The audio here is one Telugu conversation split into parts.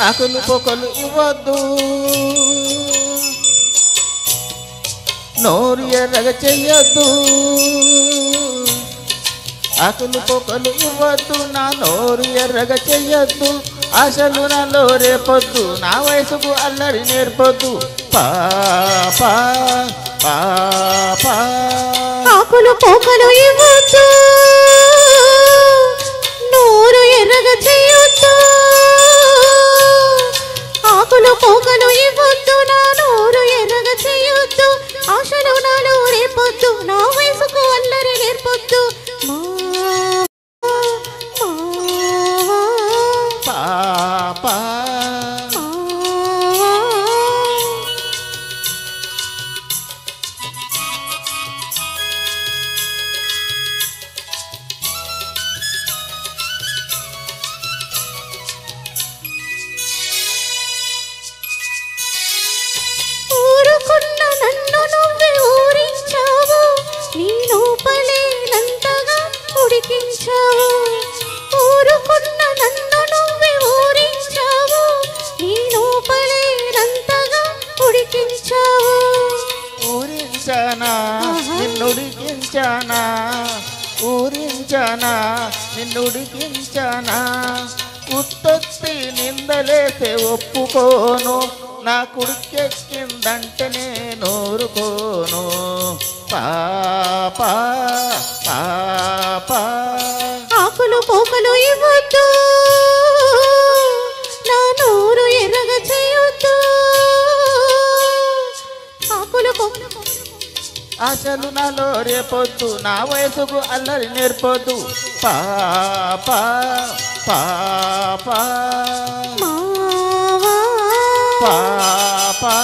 ఆకులు పొకలు ఇవ్వద్దు నోరు ఎర్రగ చెయ్యొద్దు ఆకులు పొకలు ఇవ్వద్దు నా నోరు ఎర్రగ చెయ్యొద్దు ఆశలు నాలో రేపొద్దు నా వయసుకు అల్లరి నేర్పొద్దు పాపా పాపా ఆకులు పొకలు ఇవ్వద్దు నోరు ఎర్రగ చెయ్యొద్దు ఆకులు పొగలు ఇవ్వద్దు నా నోరు ఎర్రగ చెయ్యొద్దు ఆశలు నాలో రేపొద్దు నా వయసుకు అల్లరి నేర్పొద్దు పాపా ఊరుకున్న నన్ను నువ్వే ఊరించావు నీ లోపలేనంతగా ఉడికించావు ఊరుకున్న నన్ను నువ్వే ఊరించావు నీ లోపలేనంతగా ఉడికించావు ఊరించానా నిన్నుడికించానా ఊరించానా నిన్నుడికించానా ఉత్తొత్తి నిందలేసే ఒప్పుకోను నా కుడికెక్కిందంటే నేను ఊరుకోను పాపా పాపా ఆకులు పోకలు ఇవ్వద్దు నా నోరు ఎర్రగ చేయొద్దు ఆకులు ఆశలు నాలో రేపొద్దు నా వయసుకు అల్లరి నేర్పొద్దు పాపా పాపా పాపా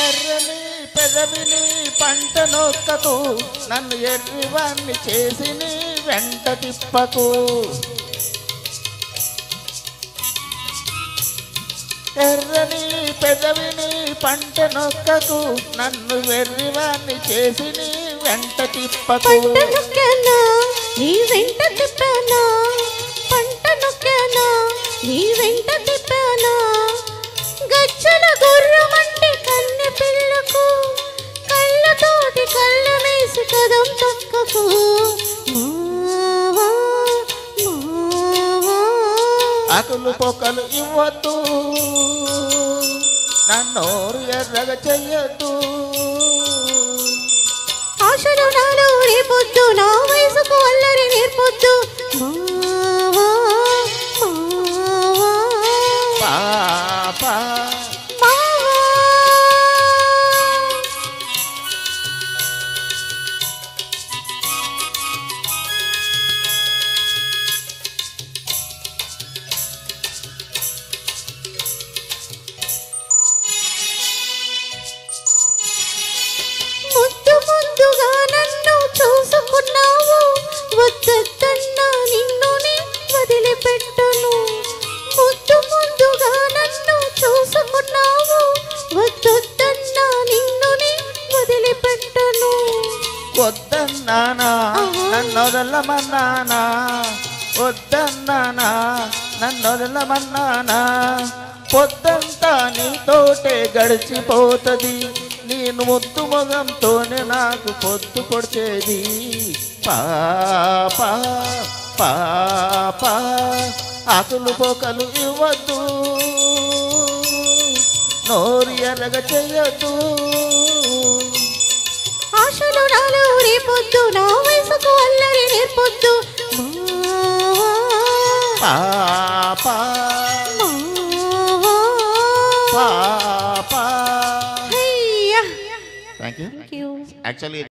ఎర్రని పెదవిని పంట నొక్కకు నన్ను ఎర్రివాన్ని చేసి నీ వెంట తిప్పకు ఎర్రని పెదవిని పంట నొక్కకు నన్ను వెర్రివాన్ని చేసి నీ వెంట తిప్పకు నీ వెంట తిప్పానా పంట నొక్కానా నీ వెంట తిప్పానా గచ్చల గుర్రమంటే కన్నె పిల్లకు కళ్ళతోటి కళ్ళ వేసి కదం తొక్కకు ఆకులు పొకలు ఇవ్వద్దు నన్నోరు ఎర్రగ చెయ్యొద్దు ఆశలు నాలో రేపొద్దు నా వయసుకు అల్లరి నేర్పొద్దు పాపా ముద్దు ముద్దుగా నన్ను చూసుకున్నావు వద్దన్నా నిన్ను నే వదిలిపెట్టను ముద్దు ముద్దుగా నన్ను చూసుకున్నావు వద్దన్నా నిన్ను నే వదిలిపెట్టను వద్దన్నానా నన్నొదలమన్నానా వద్దన్నానా నన్నొదలమన్నానా పొద్దంతా నీతోటే గడిచిపోతది నేను ముద్దు మొగంతోనే నాకు పొద్దు పొడిచేది పాపా పాపా ఆకులు పోకలు ఇవ్వద్దు నోరు ఎర్రగ చెయ్యొద్దు ఆశలు నాలో రేపొద్దు నా వయసుకు అల్లరి నేర్పొద్దు పాపా పాప. హయ్యా. Thank you. Thank you. Actually